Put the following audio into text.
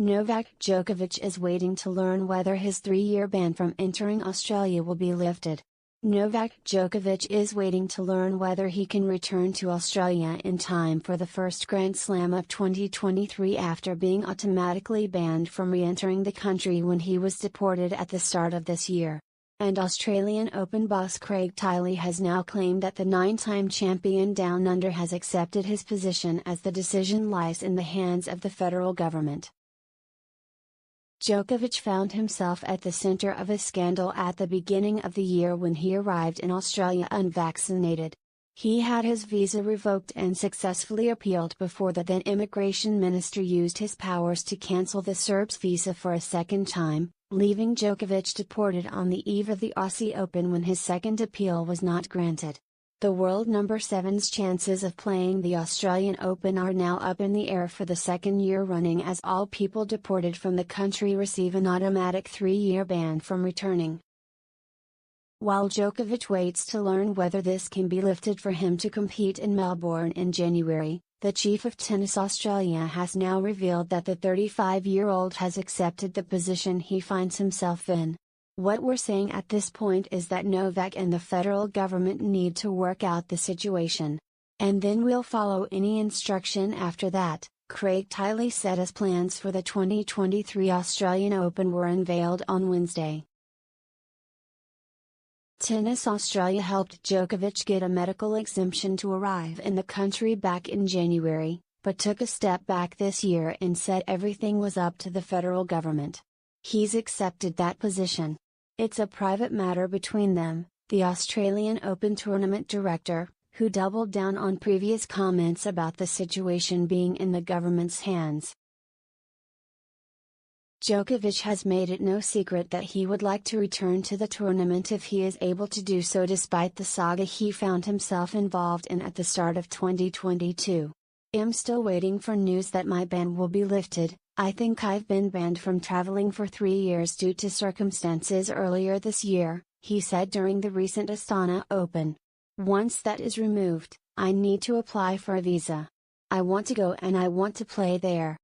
Novak Djokovic is waiting to learn whether his 3-year ban from entering Australia will be lifted. Novak Djokovic is waiting to learn whether he can return to Australia in time for the first Grand Slam of 2023 after being automatically banned from re-entering the country when he was deported at the start of this year. And Australian Open boss Craig Tiley has now claimed that the 9-time champion Down Under has accepted his position as the decision lies in the hands of the federal government. Djokovic found himself at the center of a scandal at the beginning of the year when he arrived in Australia unvaccinated. He had his visa revoked and successfully appealed before the then immigration minister used his powers to cancel the Serb's visa for a second time, leaving Djokovic deported on the eve of the Aussie Open when his second appeal was not granted. The world number 7's chances of playing the Australian Open are now up in the air for the second year running as all people deported from the country receive an automatic 3-year ban from returning. While Djokovic waits to learn whether this can be lifted for him to compete in Melbourne in January, the chief of Tennis Australia has now revealed that the 35-year-old has accepted the position he finds himself in. What we're saying at this point is that Novak and the federal government need to work out the situation. And then we'll follow any instruction after that, Craig Tiley said as plans for the 2023 Australian Open were unveiled on Wednesday. Tennis Australia helped Djokovic get a medical exemption to arrive in the country back in January, but took a step back this year and said everything was up to the federal government. He's accepted that position. It's a private matter between them, the Australian Open tournament director, who doubled down on previous comments about the situation being in the government's hands. Djokovic has made it no secret that he would like to return to the tournament if he is able to do so despite the saga he found himself involved in at the start of 2022. "I'm still waiting for news that my ban will be lifted. I think I've been banned from traveling for 3 years due to circumstances earlier this year," he said during the recent Astana Open. "Once that is removed, I need to apply for a visa. I want to go and I want to play there."